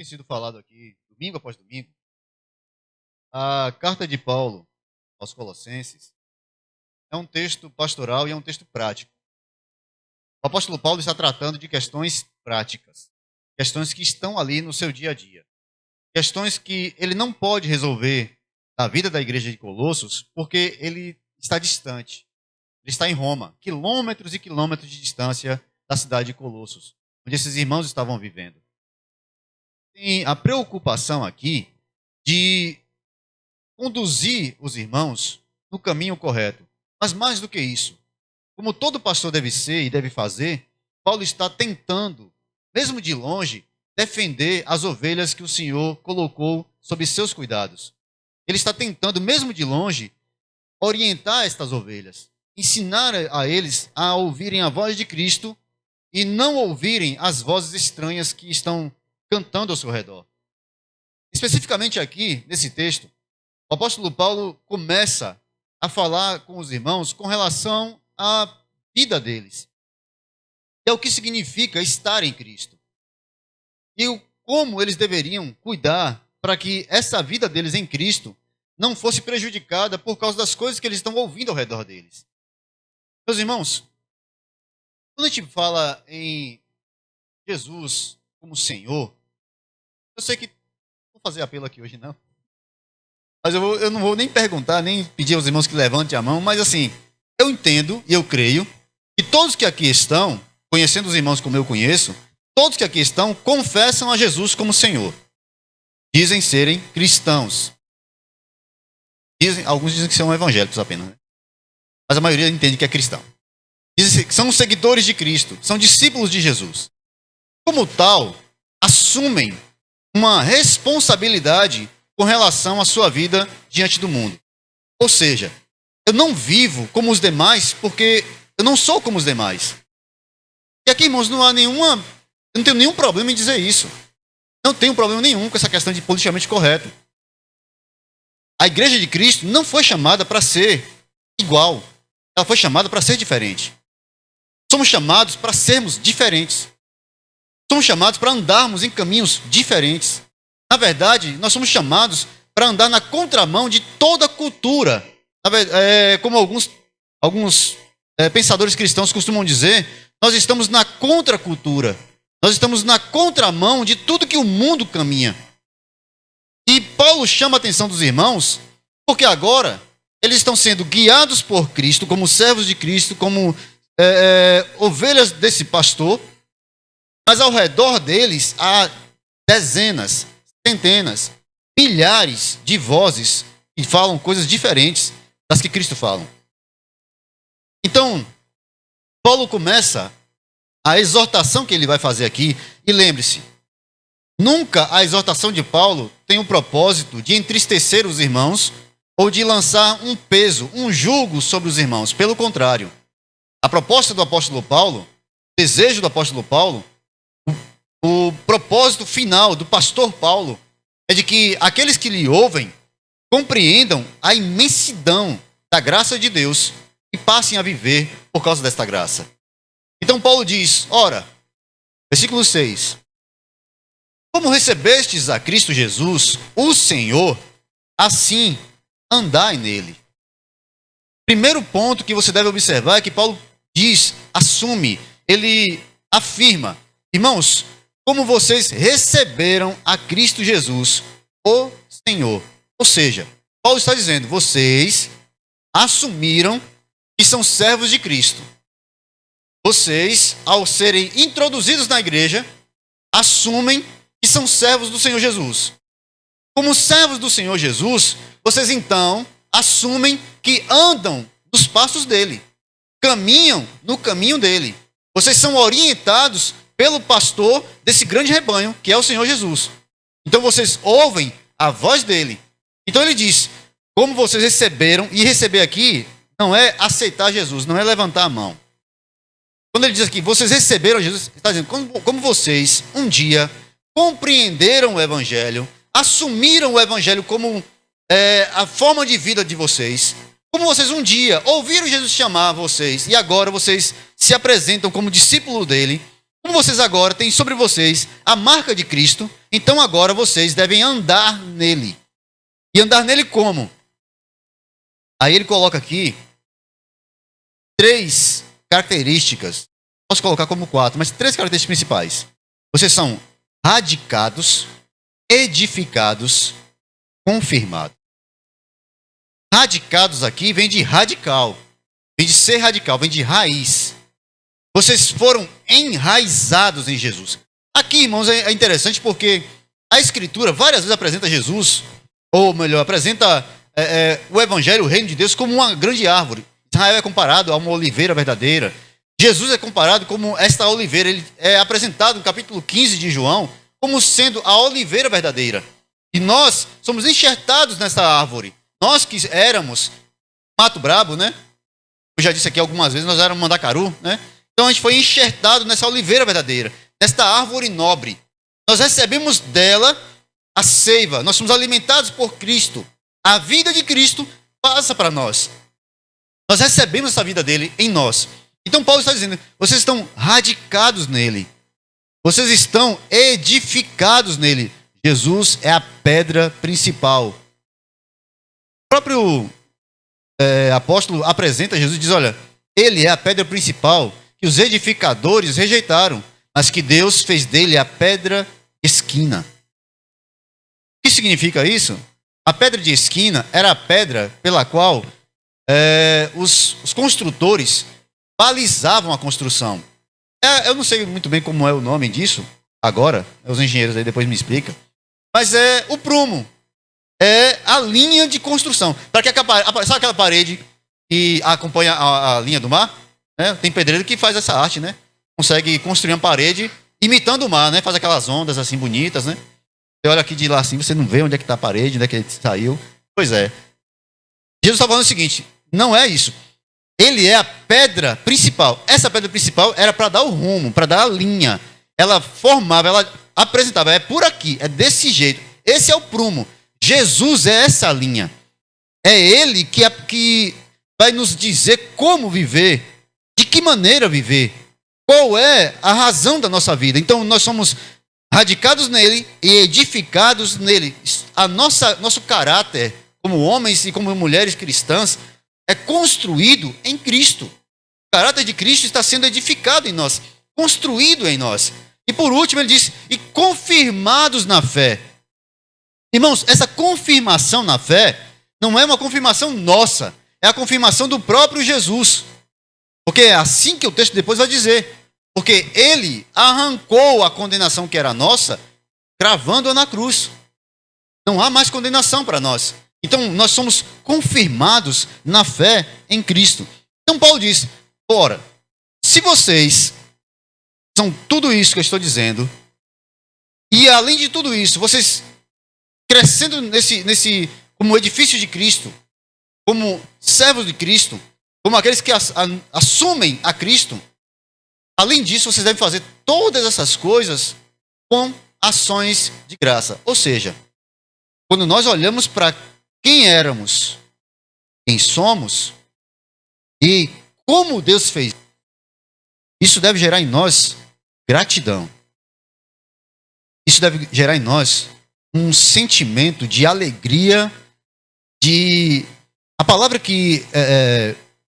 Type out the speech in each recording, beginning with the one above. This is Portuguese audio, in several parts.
tem sido falado aqui, domingo após domingo, a carta de Paulo aos Colossenses é um texto pastoral e é um texto prático. O apóstolo Paulo está tratando de questões práticas, questões que estão ali no seu dia a dia, questões que ele não pode resolver na vida da igreja de Colossos porque ele está distante. Ele está em Roma, quilômetros e quilômetros de distância da cidade de Colossos, onde esses irmãos estavam vivendo. Tem a preocupação aqui de conduzir os irmãos no caminho correto. Mas mais do que isso, como todo pastor deve ser e deve fazer, Paulo está tentando, mesmo de longe, defender as ovelhas que o Senhor colocou sob seus cuidados. Ele está tentando, mesmo de longe, orientar estas ovelhas, ensinar a eles a ouvirem a voz de Cristo e não ouvirem as vozes estranhas que estão cantando ao seu redor. Especificamente aqui, nesse texto, o apóstolo Paulo começa a falar com os irmãos com relação à vida deles. É o que significa estar em Cristo. E como eles deveriam cuidar para que essa vida deles em Cristo não fosse prejudicada por causa das coisas que eles estão ouvindo ao redor deles. Meus irmãos, quando a gente fala em Jesus como Senhor, eu sei que não vou fazer apelo aqui hoje não, mas eu não vou nem perguntar, nem pedir aos irmãos que levantem a mão, mas assim, eu entendo e eu creio que todos que aqui estão, conhecendo os irmãos como eu conheço, todos que aqui estão confessam a Jesus como Senhor. Dizem serem cristãos. Alguns dizem que são evangélicos apenas, né? Mas a maioria entende que é cristão. Dizem que são seguidores de Cristo, são discípulos de Jesus. Como tal, assumem uma responsabilidade com relação à sua vida diante do mundo. Ou seja, eu não vivo como os demais porque eu não sou como os demais. E aqui, irmãos, eu não tenho nenhum problema em dizer isso. Não tenho problema nenhum com essa questão de politicamente correto. A igreja de Cristo não foi chamada para ser igual. Ela foi chamada para ser diferente. Somos chamados para sermos diferentes. Somos chamados para andarmos em caminhos diferentes. Na verdade, nós somos chamados para andar na contramão de toda a cultura. Como alguns pensadores cristãos costumam dizer, nós estamos na contracultura. Nós estamos na contramão de tudo que o mundo caminha. E Paulo chama a atenção dos irmãos, porque agora eles estão sendo guiados por Cristo, como servos de Cristo, como ovelhas desse pastor, mas ao redor deles há dezenas, centenas, milhares de vozes que falam coisas diferentes das que Cristo fala. Então, Paulo começa a exortação que ele vai fazer aqui, e lembre-se, nunca a exortação de Paulo tem o propósito de entristecer os irmãos ou de lançar um peso, um jugo sobre os irmãos. Pelo contrário, a proposta do apóstolo Paulo, o desejo do apóstolo Paulo, o propósito final do pastor Paulo é de que aqueles que lhe ouvem compreendam a imensidão da graça de Deus e passem a viver por causa desta graça. Então Paulo diz, ora, versículo 6, como recebestes a Cristo Jesus, o Senhor, assim andai nele. Primeiro ponto que você deve observar é que Paulo diz, assume, ele afirma, irmãos, como vocês receberam a Cristo Jesus, o Senhor. Ou seja, Paulo está dizendo, vocês assumiram que são servos de Cristo. Vocês, ao serem introduzidos na igreja, assumem que são servos do Senhor Jesus. Como servos do Senhor Jesus, vocês então assumem que andam nos passos dele, caminham no caminho dele. Vocês são orientados pelo pastor desse grande rebanho, que é o Senhor Jesus. Então vocês ouvem a voz dele. Então ele diz, como vocês receberam, e receber aqui não é aceitar Jesus, não é levantar a mão. Quando ele diz aqui, vocês receberam Jesus, ele está dizendo, como vocês um dia compreenderam o Evangelho, assumiram o Evangelho como a forma de vida de vocês, como vocês um dia ouviram Jesus chamar vocês, e agora vocês se apresentam como discípulo dele, como vocês agora têm sobre vocês a marca de Cristo, então agora vocês devem andar nele. E andar nele como? Aí ele coloca aqui 3 características. Posso colocar como 4, mas 3 características principais. Vocês são radicados, edificados, confirmados. Radicados aqui vem de radical, vem de ser radical, vem de raiz. Vocês foram enraizados em Jesus. Aqui, irmãos, é interessante porque a Escritura várias vezes apresenta Jesus, ou melhor, apresenta o Evangelho, o Reino de Deus, como uma grande árvore. Israel é comparado a uma oliveira verdadeira. Jesus é comparado como esta oliveira. Ele é apresentado no capítulo 15 de João como sendo a oliveira verdadeira. E nós somos enxertados nessa árvore. Nós que éramos mato brabo, né? Eu já disse aqui algumas vezes, nós éramos mandacaru, né? Então a gente foi enxertado nessa oliveira verdadeira, nesta árvore nobre. Nós recebemos dela a seiva. Nós somos alimentados por Cristo. A vida de Cristo passa para nós. Nós recebemos essa vida dele em nós. Então Paulo está dizendo, vocês estão radicados nele. Vocês estão edificados nele. Jesus é a pedra principal. O próprio apóstolo apresenta Jesus e diz, olha, ele é a pedra principal que os edificadores rejeitaram, mas que Deus fez dele a pedra de esquina. O que significa isso? A pedra de esquina era a pedra pela qual os construtores balizavam a construção. Eu não sei muito bem como é o nome disso agora, os engenheiros aí depois me explicam, mas é o prumo, é a linha de construção. Para que sabe aquela parede que acompanha a linha do mar? Tem pedreiro que faz essa arte, né? Consegue construir uma parede imitando o mar, né? Faz aquelas ondas assim bonitas, né? Você olha aqui de lá assim, você não vê onde é que está a parede, onde é que ele saiu. Pois é. Jesus está falando o seguinte, não é isso. Ele é a pedra principal. Essa pedra principal era para dar o rumo, para dar a linha. Ela formava, ela apresentava, é por aqui, é desse jeito. Esse é o prumo. Jesus é essa linha. É ele que vai nos dizer como viver, de que maneira viver, qual é a razão da nossa vida. Então nós somos radicados nele e edificados nele. Nosso caráter, como homens e como mulheres cristãs, é construído em Cristo. O caráter de Cristo está sendo edificado em nós, construído em nós. E por último ele diz, e confirmados na fé. Irmãos, essa confirmação na fé não é uma confirmação nossa, é a confirmação do próprio Jesus. Porque é assim que o texto depois vai dizer. Porque ele arrancou a condenação que era nossa, cravando-a na cruz. Não há mais condenação para nós. Então, nós somos confirmados na fé em Cristo. Então, Paulo diz, ora, se vocês são tudo isso que eu estou dizendo, e além de tudo isso, vocês crescendo como edifício de Cristo, como servos de Cristo, como aqueles que assumem a Cristo, além disso, vocês devem fazer todas essas coisas com ações de graça. Ou seja, quando nós olhamos para quem éramos, quem somos e como Deus fez, isso deve gerar em nós gratidão. Isso deve gerar em nós um sentimento de alegria, a palavra que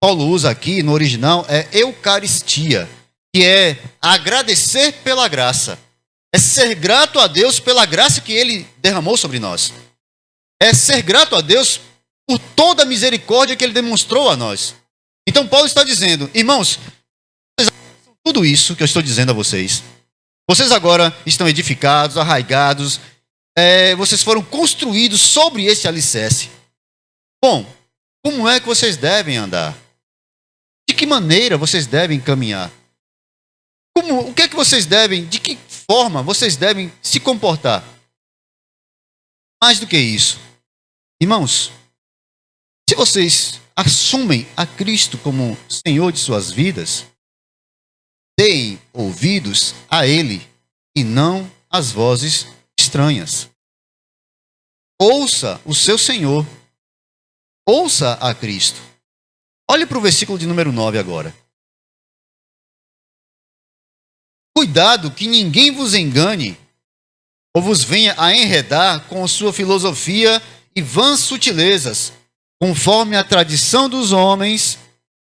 Paulo usa aqui no original é eucaristia, que é agradecer pela graça. É ser grato a Deus pela graça que ele derramou sobre nós. É ser grato a Deus por toda a misericórdia que ele demonstrou a nós. Então Paulo está dizendo, irmãos, tudo isso que eu estou dizendo a vocês, vocês agora estão edificados, arraigados, vocês foram construídos sobre esse alicerce. Bom, como é que vocês devem andar? De que maneira vocês devem caminhar? O que é que vocês devem, de que forma vocês devem se comportar? Mais do que isso, irmãos, se vocês assumem a Cristo como Senhor de suas vidas, deem ouvidos a Ele e não às vozes estranhas. Ouça o seu Senhor. Ouça a Cristo. Olhe para o versículo de número 9 agora. Cuidado que ninguém vos engane ou vos venha a enredar com sua filosofia e vãs sutilezas, conforme a tradição dos homens,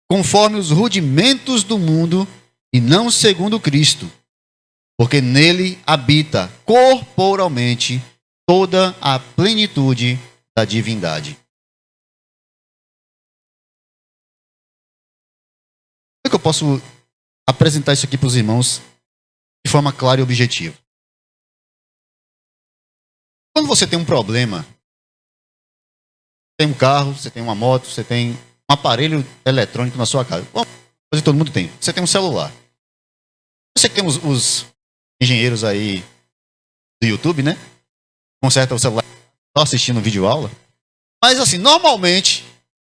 conforme os rudimentos do mundo, e não segundo Cristo, porque nele habita corporalmente toda a plenitude da divindade. Como é que eu posso apresentar isso aqui para os irmãos de forma clara e objetiva? Quando você tem um problema, tem um carro, você tem uma moto, você tem um aparelho eletrônico na sua casa. Bom, coisa que todo mundo tem. Você tem um celular. Você que tem os engenheiros aí do YouTube, né? Conserta o celular, só assistindo vídeo aula. Mas assim, normalmente,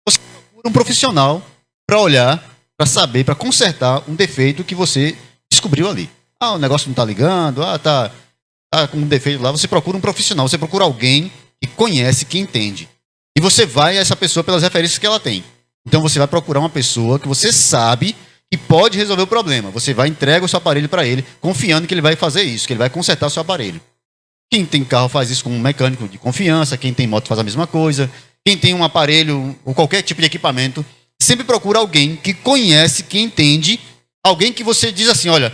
você procura um profissional para olhar, para saber, para consertar um defeito que você descobriu ali. Ah, o negócio não está ligando, tá com um defeito lá. Você procura um profissional, você procura alguém que conhece, que entende. E você vai a essa pessoa pelas referências que ela tem. Então você vai procurar uma pessoa que você sabe que pode resolver o problema. Você vai entregar o seu aparelho para ele, confiando que ele vai fazer isso, que ele vai consertar o seu aparelho. Quem tem carro faz isso com um mecânico de confiança, quem tem moto faz a mesma coisa, quem tem um aparelho ou qualquer tipo de equipamento, sempre procura alguém que conhece, que entende, alguém que você diz assim, olha,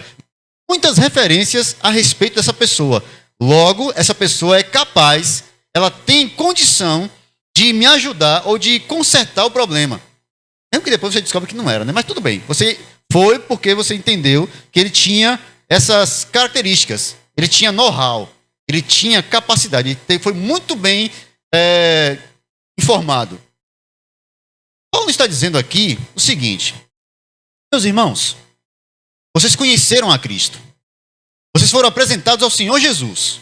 muitas referências a respeito dessa pessoa. Logo, essa pessoa é capaz, ela tem condição de me ajudar ou de consertar o problema. Mesmo que depois você descobre que não era, né? Mas tudo bem. Você foi porque você entendeu que ele tinha essas características. Ele tinha know-how. Ele tinha capacidade. Ele foi muito bem informado. Paulo está dizendo aqui o seguinte. Meus irmãos, vocês conheceram a Cristo. Vocês foram apresentados ao Senhor Jesus.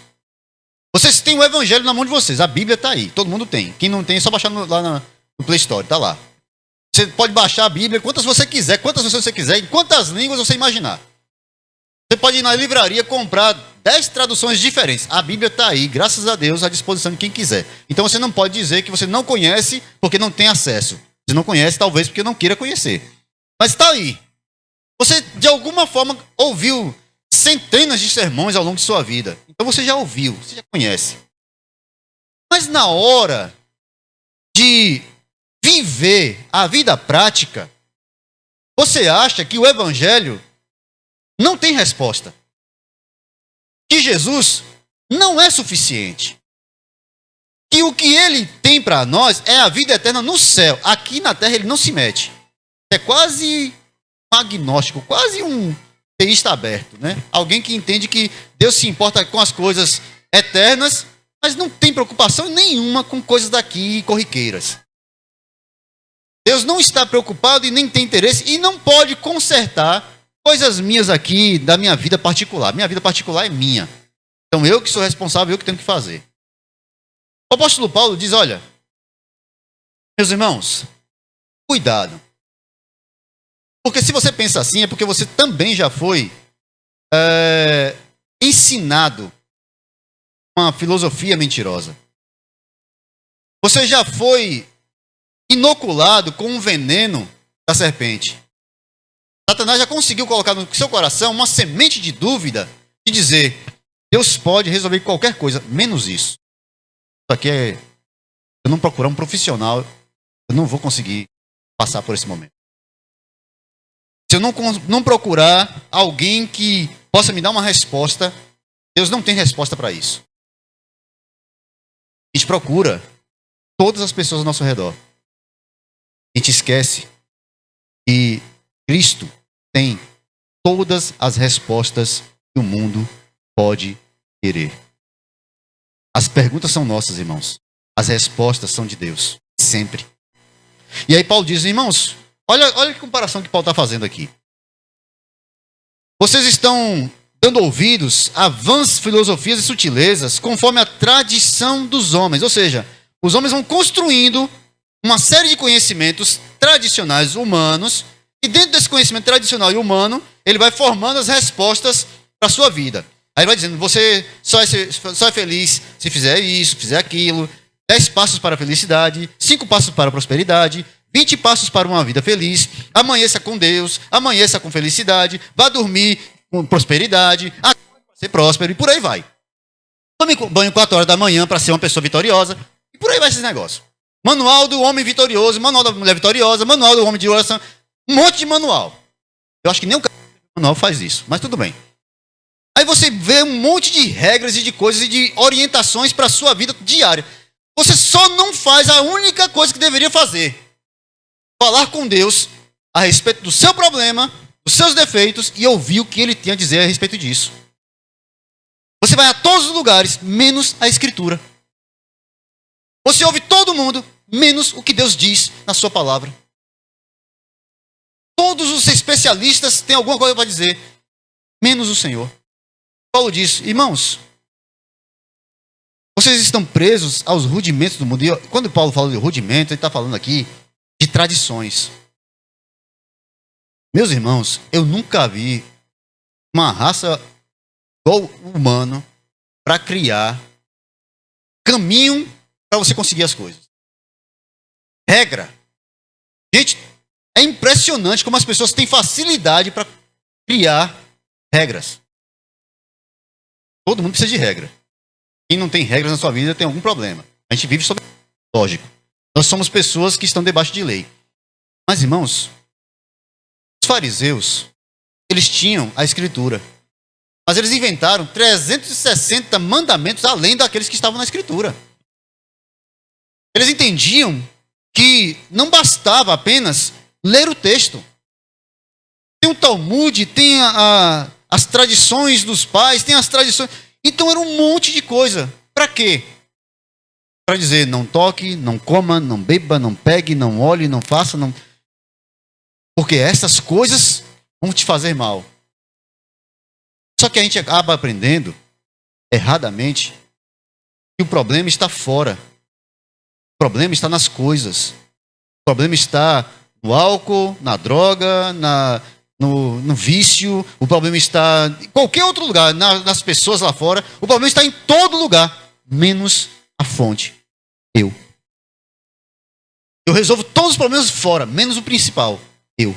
Vocês têm o Evangelho na mão de vocês. A Bíblia está aí. Todo mundo tem. Quem não tem é só baixar lá no Play Store. Está lá. Você pode baixar a Bíblia quantas você quiser, quantas vezes você quiser, em quantas línguas você imaginar. Você pode ir na livraria comprar 10 traduções diferentes. A Bíblia está aí, graças a Deus, à disposição de quem quiser. Então você não pode dizer que você não conhece porque não tem acesso. Você não conhece, talvez, porque não queira conhecer. Mas está aí. Você, de alguma forma, ouviu centenas de sermões ao longo de sua vida. Então você já ouviu, você já conhece. Mas na hora de viver a vida prática, você acha que o Evangelho não tem resposta? Que Jesus não é suficiente? Que o que ele tem para nós é a vida eterna no céu. Aqui na terra ele não se mete. É quase um agnóstico, quase um teísta aberto, né? Alguém que entende que Deus se importa com as coisas eternas, mas não tem preocupação nenhuma com coisas daqui corriqueiras. Deus não está preocupado e nem tem interesse e não pode consertar coisas minhas aqui da minha vida particular. Minha vida particular é minha. Então eu que sou responsável, eu que tenho que fazer. O apóstolo Paulo diz, olha, meus irmãos, cuidado. Porque se você pensa assim, é porque você também já foi ensinado uma filosofia mentirosa. Você já foi inoculado com um veneno da serpente. Satanás já conseguiu colocar no seu coração uma semente de dúvida de dizer, Deus pode resolver qualquer coisa, menos isso. Isso aqui é, se eu não procurar um profissional, eu não vou conseguir passar por esse momento. Se eu não procurar alguém que possa me dar uma resposta, Deus não tem resposta para isso. A gente procura todas as pessoas ao nosso redor. A gente esquece que Cristo tem todas as respostas que o mundo pode querer. As perguntas são nossas, irmãos. As respostas são de Deus, sempre. E aí Paulo diz, irmãos, olha que comparação que Paulo está fazendo aqui. Vocês estão dando ouvidos a vãs filosofias e sutilezas conforme a tradição dos homens. Ou seja, os homens vão construindo uma série de conhecimentos tradicionais humanos e dentro desse conhecimento tradicional e humano, ele vai formando as respostas para a sua vida. Aí vai dizendo, você só é feliz se fizer isso, fizer aquilo, 10 passos para a felicidade, 5 passos para a prosperidade, 20 passos para uma vida feliz, amanheça com Deus, amanheça com felicidade, vá dormir com prosperidade, ser próspero e por aí vai. Tome banho 4 horas da manhã para ser uma pessoa vitoriosa. E por aí vai esse negócio. Manual do homem vitorioso, manual da mulher vitoriosa, manual do homem de oração. Um monte de manual. Eu acho que nem o manual faz isso, mas tudo bem. Aí você vê um monte de regras e de coisas e de orientações para a sua vida diária. Você só não faz a única coisa que deveria fazer. Falar com Deus a respeito do seu problema, dos seus defeitos e ouvir o que Ele tem a dizer a respeito disso. Você vai a todos os lugares, menos a Escritura. Você ouve todo mundo, menos o que Deus diz na sua palavra. Todos os especialistas têm alguma coisa para dizer, menos o Senhor. Paulo diz, irmãos, vocês estão presos aos rudimentos do mundo. E quando Paulo fala de rudimentos, ele está falando aqui de tradições. Meus irmãos, eu nunca vi uma raça igual humano para criar caminho para você conseguir as coisas. Regra. Gente, é impressionante como as pessoas têm facilidade para criar regras. Todo mundo precisa de regra. Quem não tem regras na sua vida tem algum problema. A gente vive sob lógico. Nós somos pessoas que estão debaixo de lei. Mas, irmãos, os fariseus, eles tinham a Escritura. Mas eles inventaram 360 mandamentos além daqueles que estavam na Escritura. Eles entendiam que não bastava apenas ler o texto. Tem o Talmud, tem as tradições dos pais, tem as tradições. Então era um monte de coisa. Para quê? Para dizer, não toque, não coma, não beba, não pegue, não olhe, não faça, não. Porque essas coisas vão te fazer mal. Só que a gente acaba aprendendo, erradamente, que o problema está fora. O problema está nas coisas. O problema está no álcool, na droga, no vício. O problema está em qualquer outro lugar, nas pessoas lá fora. O problema está em todo lugar, menos a fonte. Eu resolvo todos os problemas fora, menos o principal. Eu.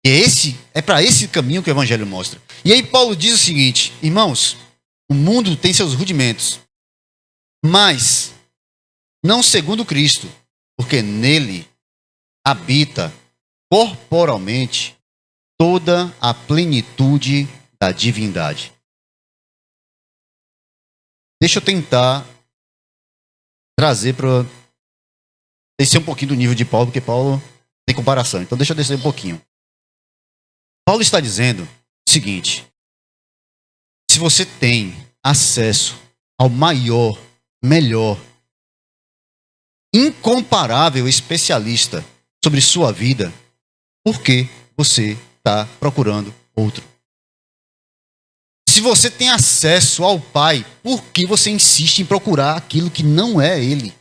E é para esse caminho que o Evangelho mostra. E aí Paulo diz o seguinte, irmãos, o mundo tem seus rudimentos, mas não segundo Cristo, porque nele habita corporalmente toda a plenitude da divindade. Deixa eu tentar trazer para descer um pouquinho do nível de Paulo, porque Paulo tem comparação. Então deixa eu descer um pouquinho. Paulo está dizendo o seguinte: se você tem acesso ao maior, melhor, incomparável especialista sobre sua vida, por que você está procurando outro? Se você tem acesso ao Pai, por que você insiste em procurar aquilo que não é Ele?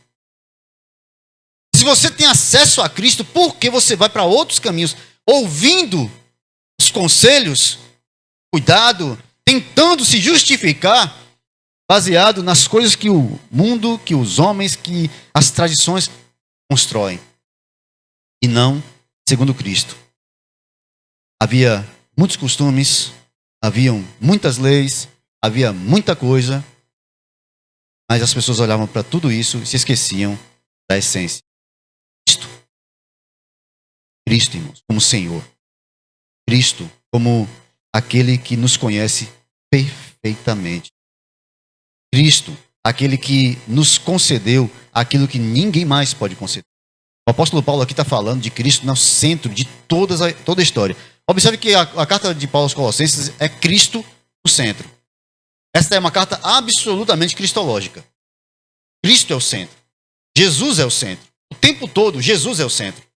Se você tem acesso a Cristo, por que você vai para outros caminhos, ouvindo os conselhos, cuidado, tentando se justificar, baseado nas coisas que o mundo, que os homens, que as tradições constroem, e não segundo Cristo. Havia muitos costumes, haviam muitas leis, havia muita coisa, mas as pessoas olhavam para tudo isso e se esqueciam da essência. Cristo, irmãos, como Senhor. Cristo como aquele que nos conhece perfeitamente. Cristo, aquele que nos concedeu aquilo que ninguém mais pode conceder. O apóstolo Paulo aqui está falando de Cristo no centro de toda a história. Observe que a carta de Paulo aos Colossenses é Cristo no centro. Esta é uma carta absolutamente cristológica. Cristo é o centro. Jesus é o centro. O tempo todo, Jesus é o centro.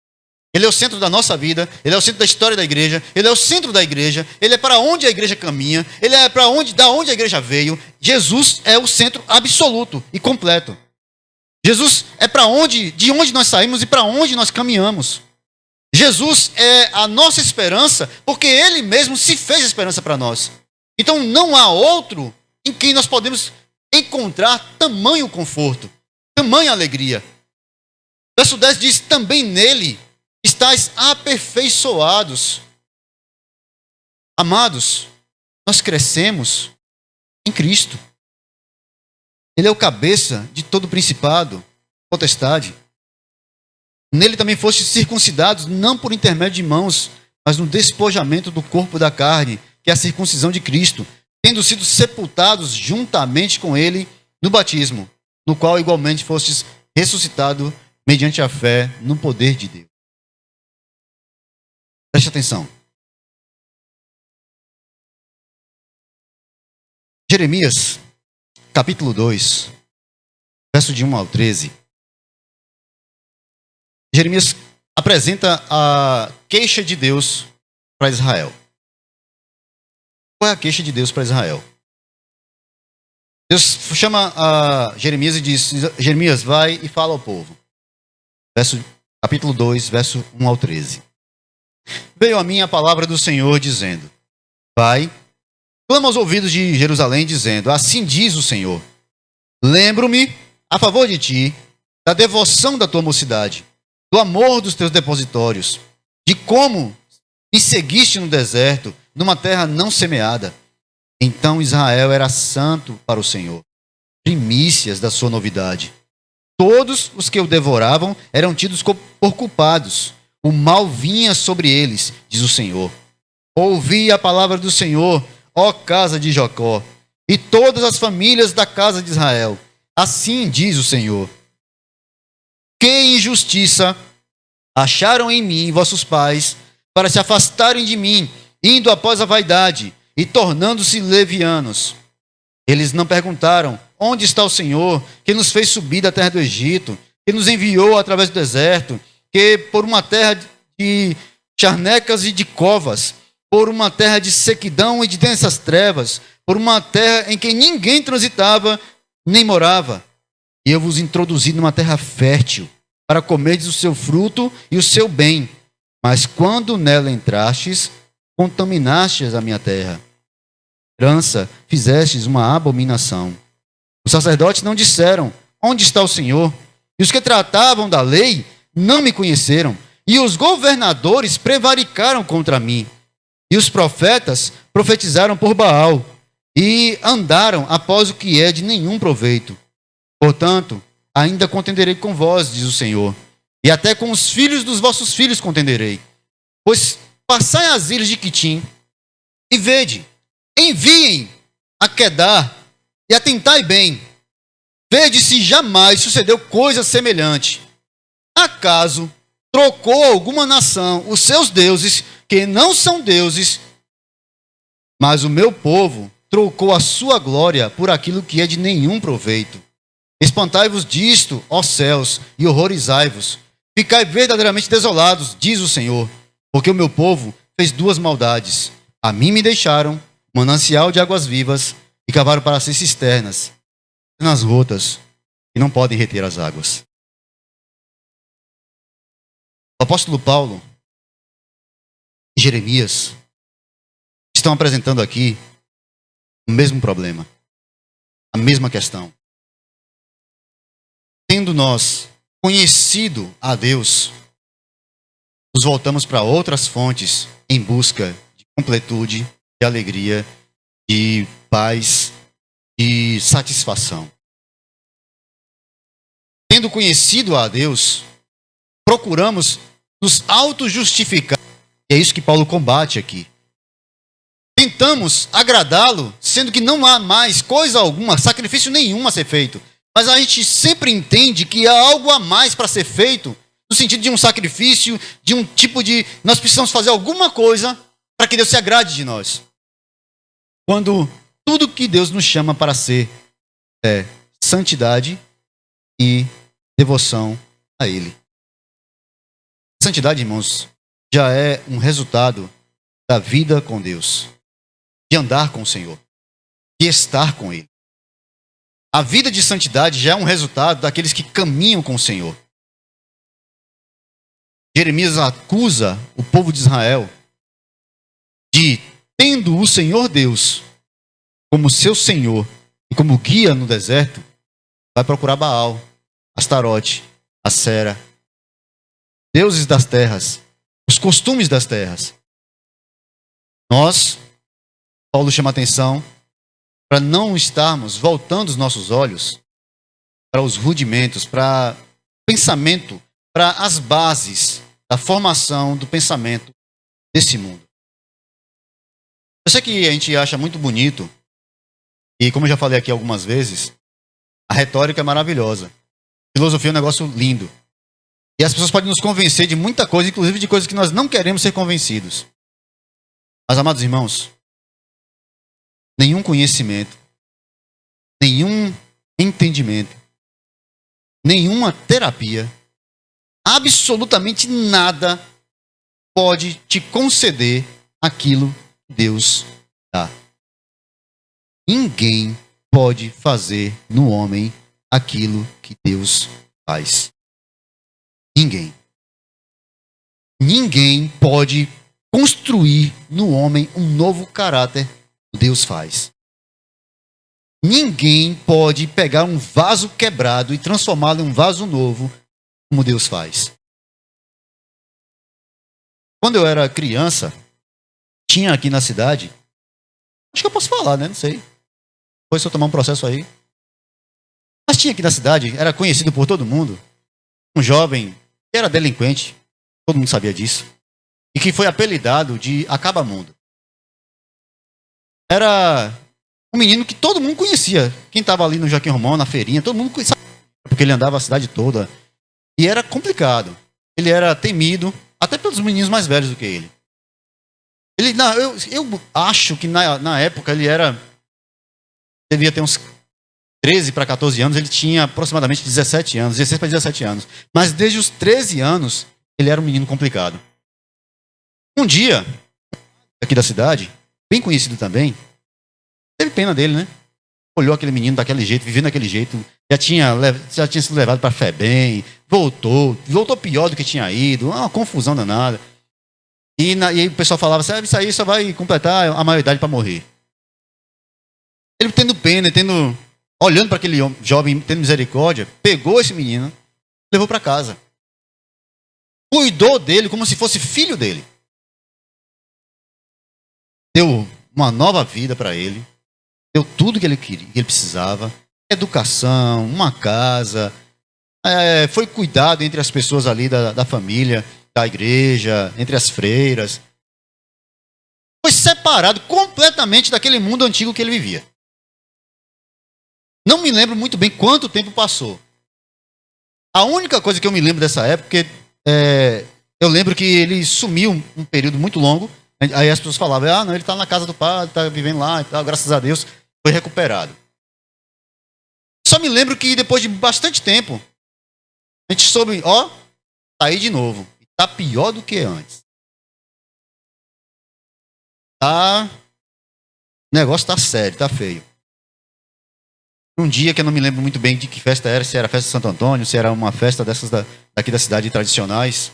Ele é o centro da nossa vida, ele é o centro da história da igreja, ele é o centro da igreja, ele é para onde a igreja caminha, ele é para onde, da onde a igreja veio. Jesus é o centro absoluto e completo. Jesus é para onde, de onde nós saímos e para onde nós caminhamos. Jesus é a nossa esperança, porque ele mesmo se fez esperança para nós. Então não há outro em quem nós podemos encontrar tamanho conforto, tamanha alegria. Verso 10 diz, também nele estáis aperfeiçoados. Amados, nós crescemos em Cristo. Ele é o cabeça de todo principado, potestade. Nele também fostes circuncidados, não por intermédio de mãos, mas no despojamento do corpo da carne, que é a circuncisão de Cristo, tendo sido sepultados juntamente com ele no batismo, no qual igualmente fostes ressuscitado mediante a fé no poder de Deus. Preste atenção. Jeremias, capítulo 2, verso de 1 ao 13. Jeremias apresenta a queixa de Deus para Israel. Qual é a queixa de Deus para Israel? Deus chama a Jeremias e diz: Jeremias, vai e fala ao povo. Capítulo 2, verso 1 ao 13. Veio a mim a palavra do Senhor dizendo: vai, clama aos ouvidos de Jerusalém, dizendo: assim diz o Senhor, lembro-me a favor de ti da devoção da tua mocidade, do amor dos teus depositórios, de como me seguiste no deserto, numa terra não semeada. Então Israel era santo para o Senhor, primícias da sua novidade. Todos os que o devoravam eram tidos por culpados. O mal vinha sobre eles, diz o Senhor. Ouvi a palavra do Senhor, ó casa de Jacó, e todas as famílias da casa de Israel. Assim diz o Senhor: que injustiça acharam em mim vossos pais, para se afastarem de mim, indo após a vaidade e tornando-se levianos. Eles não perguntaram: onde está o Senhor, que nos fez subir da terra do Egito, que nos enviou através do deserto, que por uma terra de charnecas e de covas, por uma terra de sequidão e de densas trevas, por uma terra em que ninguém transitava nem morava. E eu vos introduzi numa terra fértil, para comerdes o seu fruto e o seu bem. Mas quando nela entrastes, contaminastes a minha terra. Trança, fizestes uma abominação. Os sacerdotes não disseram: onde está o Senhor? E os que tratavam da lei não me conheceram. E os governadores prevaricaram contra mim. E os profetas profetizaram por Baal. E andaram após o que é de nenhum proveito. Portanto, ainda contenderei com vós, diz o Senhor. E até com os filhos dos vossos filhos contenderei. Pois passai as ilhas de Quitim e vede, enviem a Quedar e atentai bem. Vede se jamais sucedeu coisa semelhante. Acaso trocou alguma nação os seus deuses, que não são deuses, mas o meu povo trocou a sua glória por aquilo que é de nenhum proveito. Espantai-vos disto, ó céus, e horrorizai-vos. Ficai verdadeiramente desolados, diz o Senhor, porque o meu povo fez duas maldades. A mim me deixaram manancial de águas vivas e cavaram para si cisternas nas rotas e não podem reter as águas. O apóstolo Paulo e Jeremias estão apresentando aqui o mesmo problema, a mesma questão. Tendo nós conhecido a Deus, nos voltamos para outras fontes em busca de completude, de alegria, de paz, de satisfação. Tendo conhecido a Deus, procuramos nos auto-justificar. E é isso que Paulo combate aqui. Tentamos agradá-lo, sendo que não há mais coisa alguma, sacrifício nenhum a ser feito. Mas a gente sempre entende que há algo a mais para ser feito, no sentido de um sacrifício, de um tipo de... nós precisamos fazer alguma coisa para que Deus se agrade de nós. Quando tudo que Deus nos chama para ser é santidade e devoção a Ele. Santidade, irmãos, já é um resultado da vida com Deus, de andar com o Senhor, de estar com Ele. A vida de santidade já é um resultado daqueles que caminham com o Senhor. Jeremias acusa o povo de Israel de, tendo o Senhor Deus como seu Senhor e como guia no deserto, vai procurar Baal, Astarote, Acera, deuses das terras, os costumes das terras. Nós, Paulo chama atenção para não estarmos voltando os nossos olhos para os rudimentos, para o pensamento, para as bases da formação do pensamento desse mundo. Eu sei que a gente acha muito bonito, e como eu já falei aqui algumas vezes, a retórica é maravilhosa. Filosofia é um negócio lindo. E as pessoas podem nos convencer de muita coisa, inclusive de coisas que nós não queremos ser convencidos. Mas, amados irmãos, nenhum conhecimento, nenhum entendimento, nenhuma terapia, absolutamente nada pode te conceder aquilo que Deus dá. Ninguém pode fazer no homem aquilo que Deus faz. Ninguém. Ninguém pode construir no homem um novo caráter que Deus faz. Ninguém pode pegar um vaso quebrado e transformá-lo em um vaso novo, como Deus faz. Quando eu era criança, tinha aqui na cidade, acho que eu posso falar, né? Não sei. Depois se eu tomar um processo aí. Mas tinha aqui na cidade, era conhecido por todo mundo, um jovem que era delinquente, todo mundo sabia disso, e que foi apelidado de Acabamundo. Era um menino que todo mundo conhecia. Quem estava ali no Joaquim Romão, na feirinha, todo mundo conhecia, porque ele andava a cidade toda. E era complicado. Ele era temido, até pelos meninos mais velhos do que ele. Eu acho que na época ele devia ter uns 13 para 14 anos, ele tinha aproximadamente 17 anos, 16 para 17 anos. Mas desde os 13 anos, ele era um menino complicado. Um dia, aqui da cidade, bem conhecido também, teve pena dele, né? Olhou aquele menino daquele jeito, vivendo daquele jeito, já tinha sido levado para a FEBEM, voltou pior do que tinha ido, uma confusão danada. E aí o pessoal falava, sabe, isso aí só vai completar a maioridade para morrer. Ele tendo pena, olhando para aquele jovem, tendo misericórdia, pegou esse menino, levou para casa. Cuidou dele como se fosse filho dele. Deu uma nova vida para ele. Deu tudo que ele queria, que ele precisava. Educação, uma casa. Foi cuidado entre as pessoas ali da família, da igreja, entre as freiras. Foi separado completamente daquele mundo antigo que ele vivia. Não me lembro muito bem quanto tempo passou. A única coisa que eu me lembro dessa época, eu lembro que ele sumiu um período muito longo. Aí as pessoas falavam, não, ele está na casa do padre, está vivendo lá e tal, graças a Deus, foi recuperado. Só me lembro que depois de bastante tempo, a gente soube, tá aí de novo. Está pior do que antes. O negócio está sério, está feio. Um dia que eu não me lembro muito bem de que festa era, se era a festa de Santo Antônio, se era uma festa dessas daqui da cidade tradicionais.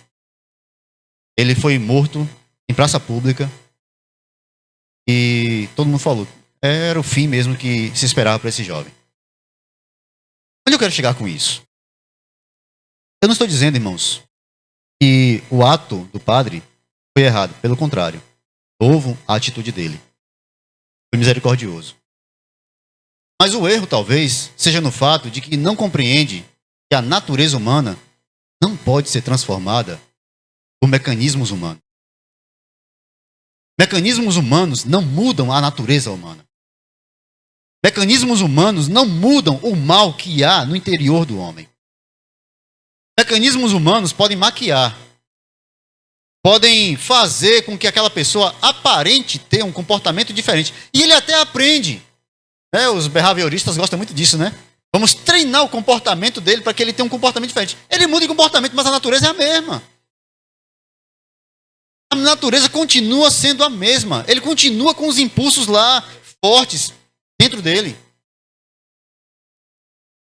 Ele foi morto em praça pública. E todo mundo falou, era o fim mesmo que se esperava para esse jovem. Onde eu quero chegar com isso? Eu não estou dizendo, irmãos, que o ato do padre foi errado. Pelo contrário, louvo a atitude dele. Foi misericordioso. Mas o erro, talvez, seja no fato de que não compreende que a natureza humana não pode ser transformada por mecanismos humanos. Mecanismos humanos não mudam a natureza humana. Mecanismos humanos não mudam o mal que há no interior do homem. Mecanismos humanos podem maquiar, podem fazer com que aquela pessoa aparente ter um comportamento diferente. E ele até aprende. Os behavioristas gostam muito disso, né? Vamos treinar o comportamento dele para que ele tenha um comportamento diferente. Ele muda de comportamento, mas a natureza é a mesma. A natureza continua sendo a mesma. Ele continua com os impulsos lá fortes dentro dele.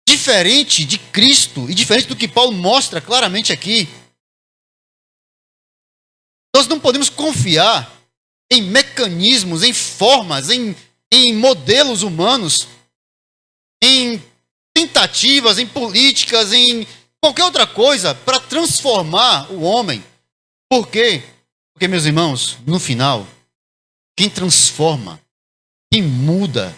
Diferente de Cristo e diferente do que Paulo mostra claramente aqui, nós não podemos confiar em mecanismos, em formas, em modelos humanos, em tentativas, em políticas, em qualquer outra coisa para transformar o homem. Por quê? Porque, meus irmãos, no final, quem transforma, quem muda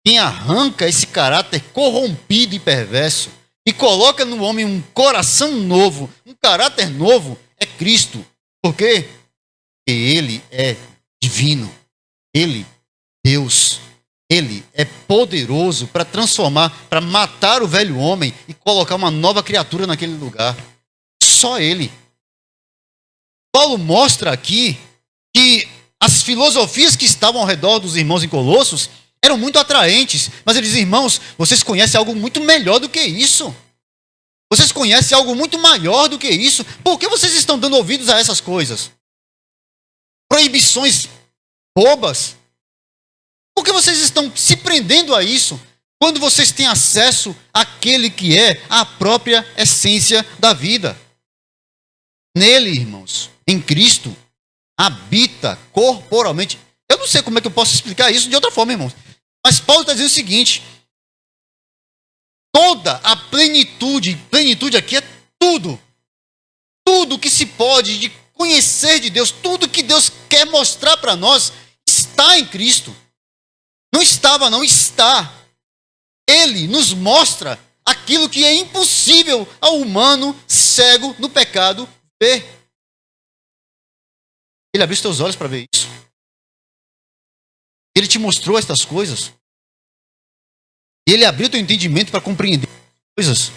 quem arranca esse caráter corrompido e perverso e coloca no homem um coração novo, um caráter novo, é Cristo. Por quê? Porque Ele é divino. Ele, Deus, Ele é poderoso para transformar, para matar o velho homem e colocar uma nova criatura naquele lugar. Só Ele. Paulo mostra aqui que as filosofias que estavam ao redor dos irmãos em Colossos eram muito atraentes, mas ele diz: irmãos, vocês conhecem algo muito melhor do que isso. Vocês conhecem algo muito maior do que isso. Por que vocês estão dando ouvidos a essas coisas? Proibições bobas. Por que vocês estão se prendendo a isso, quando vocês têm acesso àquele que é a própria essência da vida? Nele, irmãos, em Cristo, habita corporalmente. Eu não sei como é que eu posso explicar isso de outra forma, irmãos. Mas Paulo está dizendo o seguinte: toda a plenitude aqui é tudo. Tudo que se pode de conhecer de Deus, tudo que Deus quer mostrar para nós, está em Cristo. Não estava, não, está. Ele nos mostra aquilo que é impossível ao humano cego no pecado ver. Ele abriu os teus olhos para ver isso. Ele te mostrou estas coisas. Ele abriu teu entendimento para compreender as coisas.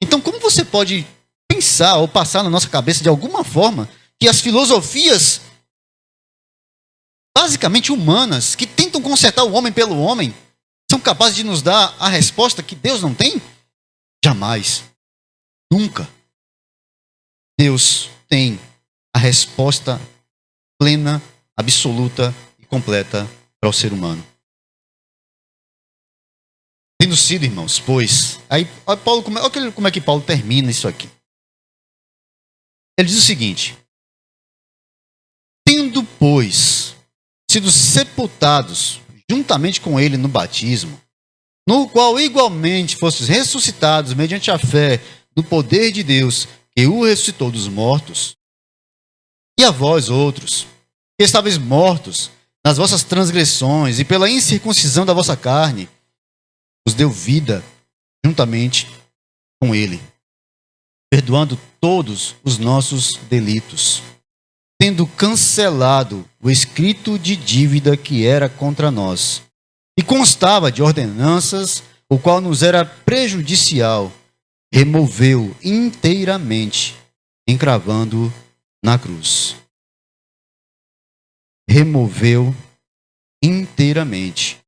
Então, como você pode pensar ou passar na nossa cabeça de alguma forma que as filosofias basicamente humanas, que tentam consertar o homem pelo homem, são capazes de nos dar a resposta que Deus não tem? Jamais. Nunca. Deus tem a resposta plena, absoluta e completa para o ser humano. Tendo sido, irmãos, pois... Aí, Paulo, como é que Paulo termina isso aqui? Ele diz o seguinte: tendo, pois, sido sepultados juntamente com ele no batismo, no qual igualmente fostes ressuscitados mediante a fé no poder de Deus, que o ressuscitou dos mortos, e a vós outros, que estáveis mortos nas vossas transgressões e pela incircuncisão da vossa carne, os deu vida juntamente com ele, perdoando todos os nossos delitos, tendo cancelado o escrito de dívida que era contra nós, e constava de ordenanças, o qual nos era prejudicial, removeu inteiramente, encravando na cruz. Removeu inteiramente,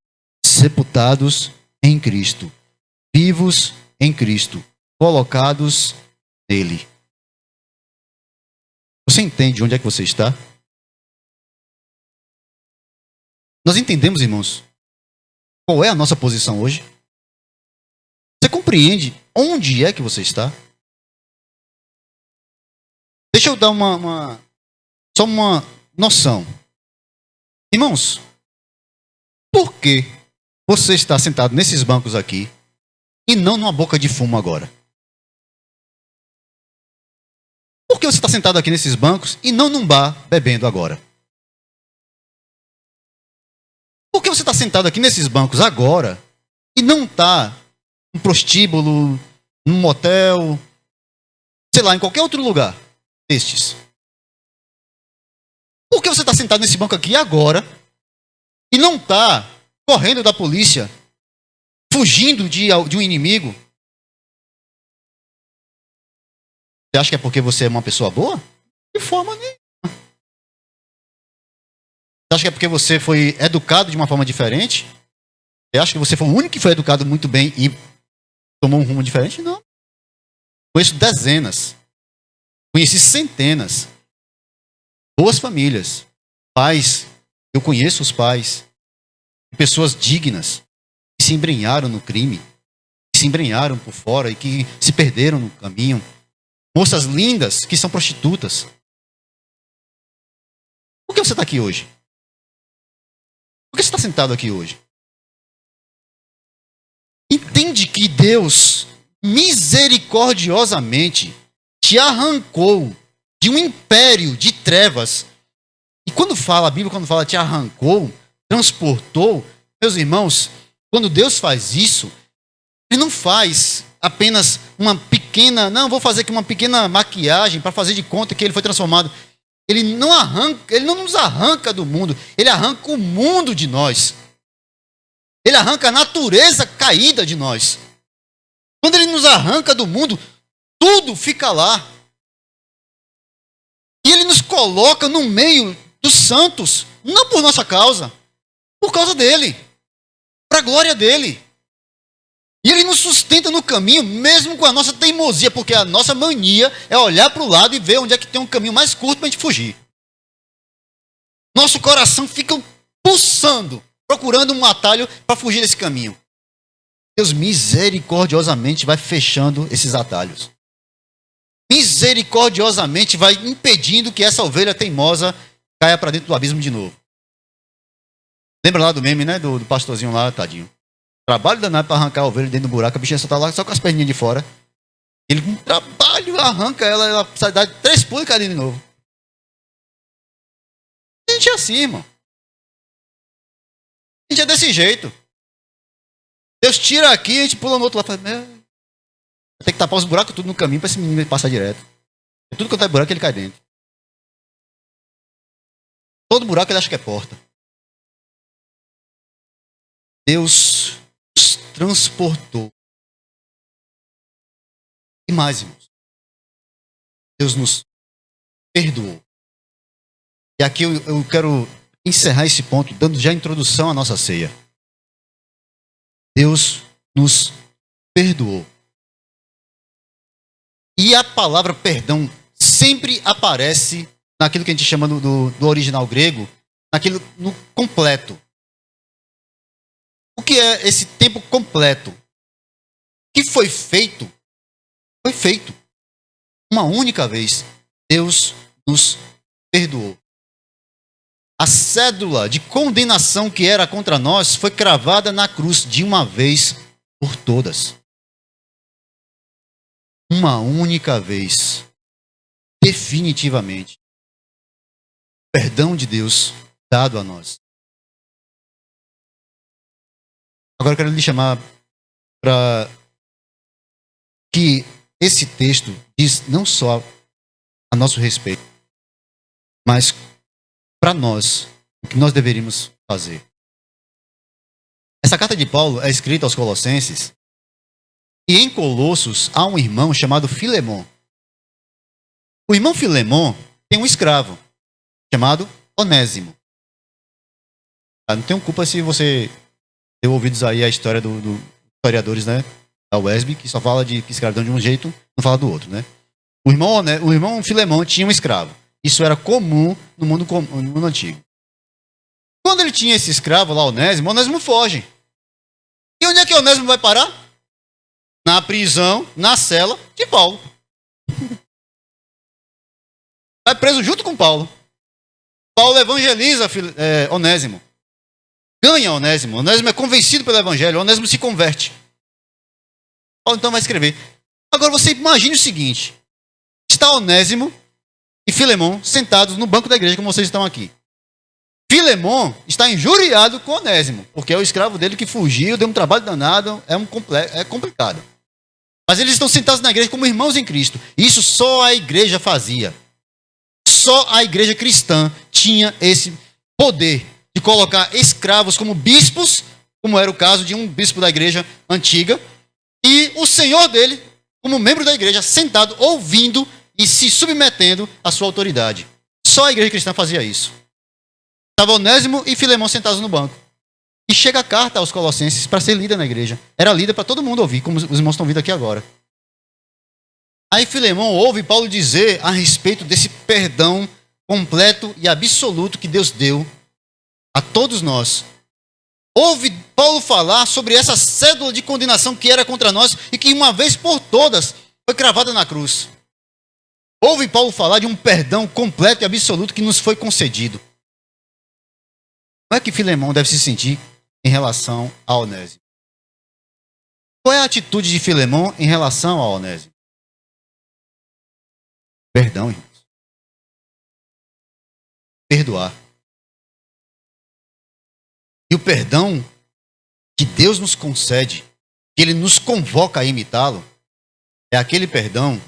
sepultados em Cristo, vivos em Cristo, colocados nele. Você entende onde é que você está? Nós entendemos, irmãos, qual é a nossa posição hoje? Você compreende onde é que você está? Deixa eu dar só uma noção. Irmãos, por que você está sentado nesses bancos aqui e não numa boca de fumo agora? Por que você está sentado aqui nesses bancos e não num bar bebendo agora? Por que você está sentado aqui nesses bancos agora e não está num prostíbulo, num motel, sei lá, em qualquer outro lugar destes? Por que você está sentado nesse banco aqui agora e não está correndo da polícia, fugindo de um inimigo? Você acha que é porque você é uma pessoa boa? De forma nenhuma. Você acha que é porque você foi educado de uma forma diferente? Você acha que você foi o único que foi educado muito bem e tomou um rumo diferente? Não. Conheço dezenas. Conheci centenas. Boas famílias. Pais. Eu conheço os pais. Pessoas dignas. Que se embrenharam no crime. Que se embrenharam por fora e que se perderam no caminho. Moças lindas que são prostitutas. Por que você está aqui hoje? Por que você está sentado aqui hoje? Entende que Deus misericordiosamente te arrancou de um império de trevas. E quando fala, a Bíblia quando fala te arrancou, transportou, meus irmãos, quando Deus faz isso, Ele não faz apenas uma pequena, não, vou fazer aqui uma pequena maquiagem para fazer de conta que Ele foi transformado. Ele não nos arranca do mundo, Ele arranca o mundo de nós. Ele arranca a natureza caída de nós. Quando Ele nos arranca do mundo, tudo fica lá. E Ele nos coloca no meio dos santos, não por nossa causa, por causa dEle, para a glória dEle. E Ele nos sustenta no caminho, mesmo com a nossa teimosia, porque a nossa mania é olhar para o lado e ver onde é que tem um caminho mais curto para a gente fugir. Nosso coração fica pulsando, procurando um atalho para fugir desse caminho. Deus misericordiosamente vai fechando esses atalhos. Misericordiosamente vai impedindo que essa ovelha teimosa caia para dentro do abismo de novo. Lembra lá do meme, né? Do pastorzinho lá, tadinho. Trabalho danado para arrancar a ovelha dentro do buraco, a bichinha só está lá só com as perninhas de fora. Ele com trabalho arranca ela sai dar 3 pulos e cai dentro de novo. A gente é assim, irmão. A gente é desse jeito. Deus tira aqui, a gente pula no outro lado. Fala, tem que tapar os buracos tudo no caminho para esse menino passar direto. E tudo quanto é buraco, ele cai dentro. Todo buraco ele acha que é porta. Deus nos transportou. E mais, irmãos. Deus nos perdoou. E aqui eu quero encerrar esse ponto, dando já a introdução à nossa ceia. Deus nos perdoou. E a palavra perdão sempre aparece naquilo que a gente chama do original grego, naquilo no completo. O que é esse tempo completo? O que foi feito? Foi feito. Uma única vez. Deus nos perdoou. A cédula de condenação que era contra nós foi cravada na cruz de uma vez por todas. Uma única vez. Definitivamente. Perdão de Deus dado a nós. Agora eu quero lhe chamar para que esse texto diz não só a nosso respeito, mas para nós, o que nós deveríamos fazer. Essa carta de Paulo é escrita aos Colossenses, e em Colossos há um irmão chamado Filemon. O irmão Filemon tem um escravo chamado Onésimo. Não tenho culpa se você deu ouvidos aí a história dos historiadores, né, da UESB, que só fala de escravidão de um jeito, não fala do outro, né? O irmão Filemon tinha um escravo. Isso era comum no mundo antigo. Quando ele tinha esse escravo lá, Onésimo foge. E onde é que Onésimo vai parar? Na prisão, na cela de Paulo. Vai preso junto com Paulo. Paulo evangeliza Onésimo. Ganha Onésimo. Onésimo é convencido pelo evangelho. Onésimo se converte. Paulo então vai escrever. Agora você imagine o seguinte. Está Onésimo e Filemon sentados no banco da igreja, como vocês estão aqui. Filemon está injuriado com Onésimo, porque é o escravo dele que fugiu, deu um trabalho danado, é complicado. Mas eles estão sentados na igreja como irmãos em Cristo. Isso só a igreja fazia. Só a igreja cristã tinha esse poder de colocar escravos como bispos, como era o caso de um bispo da igreja antiga, e o senhor dele, como membro da igreja, sentado, ouvindo e se submetendo à sua autoridade. Só a igreja cristã fazia isso. Estava Onésimo e Filemon sentados no banco. E chega a carta aos Colossenses para ser lida na igreja. Era lida para todo mundo ouvir, como os irmãos estão ouvindo aqui agora. Aí Filemon ouve Paulo dizer a respeito desse perdão completo e absoluto que Deus deu a todos nós. Ouve Paulo falar sobre essa cédula de condenação que era contra nós e que uma vez por todas foi cravada na cruz. Ouve Paulo falar de um perdão completo e absoluto que nos foi concedido. Como é que Filemon deve se sentir em relação a Onésimo? Qual é a atitude de Filemon em relação a Onésimo? Perdão, irmãos. Perdoar. E o perdão que Deus nos concede, que Ele nos convoca a imitá-lo, é aquele perdão que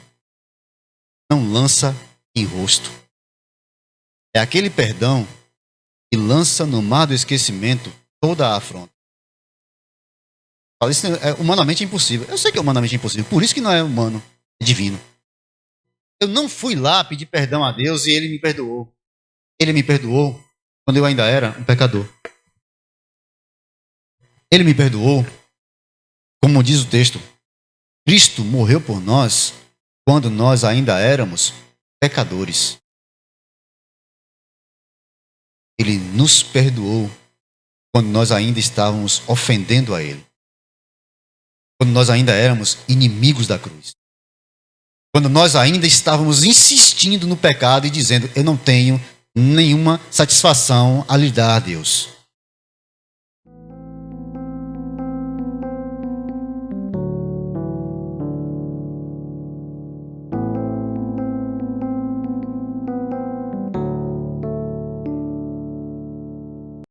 não lança em rosto. É aquele perdão que lança no mar do esquecimento toda a afronta. Isso é humanamente impossível. Eu sei que é humanamente impossível, por isso que não é humano, é divino. Eu não fui lá pedir perdão a Deus e Ele me perdoou. Ele me perdoou quando eu ainda era um pecador. Ele me perdoou, como diz o texto, Cristo morreu por nós quando nós ainda éramos pecadores. Ele nos perdoou quando nós ainda estávamos ofendendo a Ele. Quando nós ainda éramos inimigos da cruz. Quando nós ainda estávamos insistindo no pecado e dizendo, eu não tenho nenhuma satisfação a lhe dar a Deus.